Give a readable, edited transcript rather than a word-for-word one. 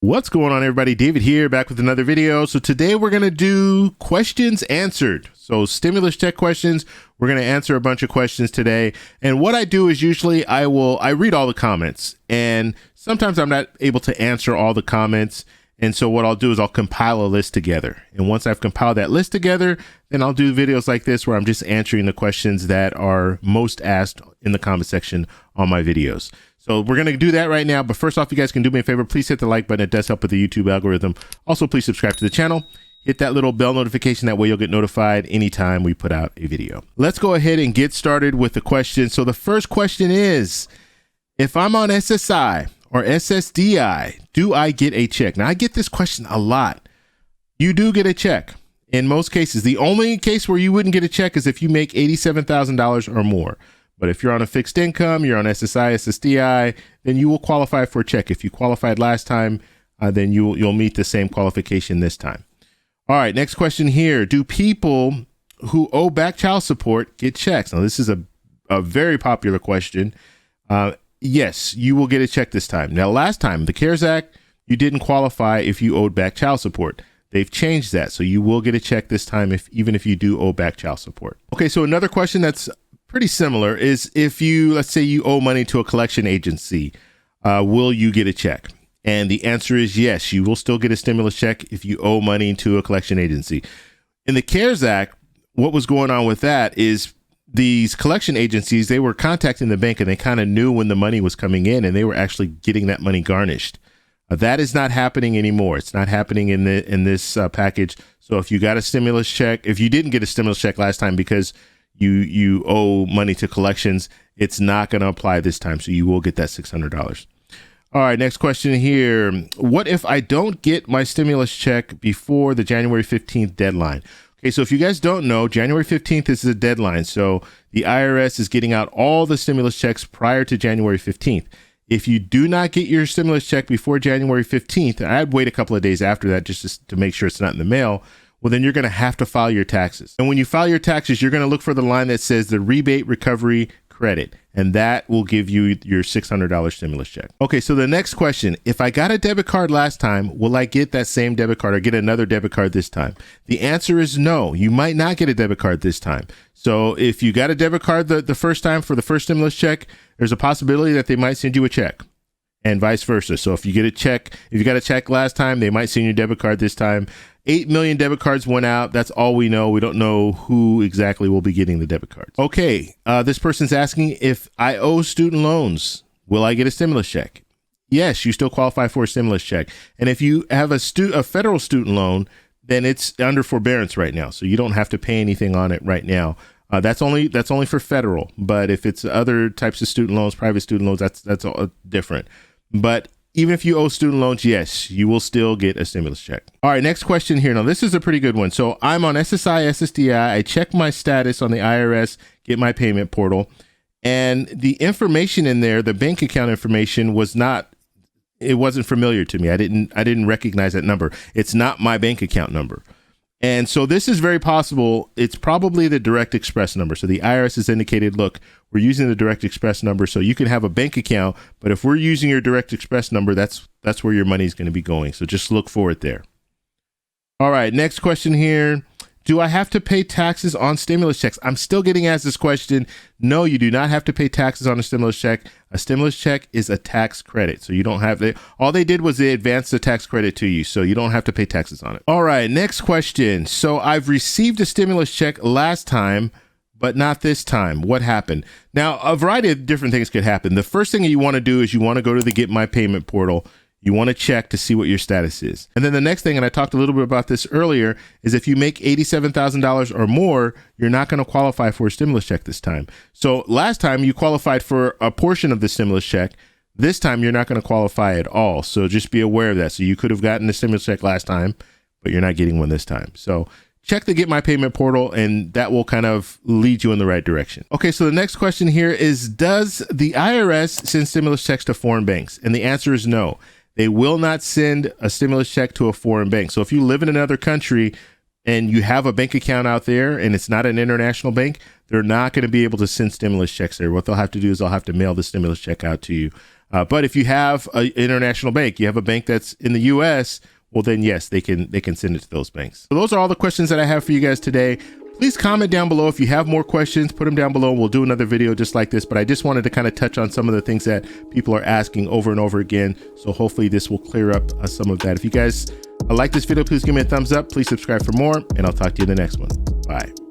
What's going on, everybody? David here, back with another video. So today we're going to do questions answered. So stimulus check questions. We're going to answer a bunch of questions today. And what I do is usually I read all the comments, and sometimes I'm not able to answer all the comments. And so what I'll do is I'll compile a list together. And once I've compiled that list together, then I'll do videos like this where I'm just answering the questions that are most asked in the comment section on my videos. So we're going to do that right now. But first off, you guys can do me a favor. Please hit the like button. It does help with the YouTube algorithm. Also, please subscribe to the channel. Hit that little bell notification. That way you'll get notified anytime we put out a video. Let's go ahead and get started with the question. So the first question is, if I'm on SSI or SSDI, do I get a check? Now, I get this question a lot. You do get a check in most cases. The only case where you wouldn't get a check is if you make $87,000 or more. But if you're on a fixed income, you're on SSI, SSDI, then you will qualify for a check. If you qualified last time, then you'll meet the same qualification this time. All right, next question here. Do people who owe back child support get checks? Now, this is a very popular question. Yes, you will get a check this time. Now, last time, the CARES Act, you didn't qualify if you owed back child support. They've changed that, so you will get a check this time even if you do owe back child support. Okay, so another question that's pretty similar is, if you, let's say you owe money to a collection agency, will you get a check? And the answer is yes, you will still get a stimulus check if you owe money to a collection agency. In the CARES Act, what was going on with that is these collection agencies, they were contacting the bank and they kind of knew when the money was coming in and they were actually getting that money garnished. That is not happening anymore. It's not happening in this package. So if you got a stimulus check, if you didn't get a stimulus check last time because you owe money to collections, it's not going to apply this time. So you will get that $600. All right, next question here. What if I don't get my stimulus check before the January 15th deadline? Okay, so if you guys don't know, January 15th is the deadline. So the IRS is getting out all the stimulus checks prior to January 15th. If you do not get your stimulus check before January 15th, and I'd wait a couple of days after that just to make sure it's not in the mail, well, then you're going to have to file your taxes. And when you file your taxes, you're going to look for the line that says the rebate recovery credit, and that will give you your $600 stimulus check. Okay, so the next question, if I got a debit card last time, will I get that same debit card or get another debit card this time? The answer is no. You might not get a debit card this time. So if you got a debit card the first time for the first stimulus check, there's a possibility that they might send you a check, and vice versa. So if you get a check, if you got a check last time, they might send you a debit card this time. 8 million debit cards went out. That's all we know. We don't know who exactly will be getting the debit cards. Okay, this person's asking, if I owe student loans, will I get a stimulus check? Yes, you still qualify for a stimulus check. And if you have a federal student loan, then it's under forbearance right now. So you don't have to pay anything on it right now. That's only for federal. But if it's other types of student loans, private student loans, that's all different. But even if you owe student loans, yes, you will still get a stimulus check. All right, next question here. Now, this is a pretty good one. So I'm on SSI, SSDI. I check my status on the IRS, get my payment portal, and the information in there, the bank account information, it wasn't familiar to me. I didn't recognize that number. It's not my bank account number. And so this is very possible. It's probably the Direct Express number. So the IRS has indicated, look, we're using the Direct Express number. So you can have a bank account, but if we're using your Direct Express number, that's where your money is going to be going. So just look for it there. All right, next question here. Do I have to pay taxes on stimulus checks? I'm still getting asked this question. No, you do not have to pay taxes on a stimulus check. A stimulus check is a tax credit. So you don't have to, all they did was they advanced the tax credit to you. So you don't have to pay taxes on it. All right, next question. So I've received a stimulus check last time, but not this time. What happened? Now, a variety of different things could happen. The first thing you want to do is you want to go to the Get My Payment portal. You want to check to see what your status is. And then the next thing, and I talked a little bit about this earlier, is if you make $87,000 or more, you're not going to qualify for a stimulus check this time. So last time you qualified for a portion of the stimulus check. This time you're not going to qualify at all. So just be aware of that. So you could have gotten a stimulus check last time, but you're not getting one this time. So check the Get My Payment portal, and that will kind of lead you in the right direction. Okay, so the next question here is, does the IRS send stimulus checks to foreign banks? And the answer is no. They will not send a stimulus check to a foreign bank. So if you live in another country and you have a bank account out there and it's not an international bank, they're not going to be able to send stimulus checks there. What they'll have to do is they'll have to mail the stimulus check out to you. But if you have an international bank, you have a bank that's in the US, well then yes, they can send it to those banks. So those are all the questions that I have for you guys today. Please comment down below if you have more questions, put them down below. We'll do another video just like this, but I just wanted to kind of touch on some of the things that people are asking over and over again. So hopefully this will clear up some of that. If you guys like this video, please give me a thumbs up. Please subscribe for more, and I'll talk to you in the next one. Bye.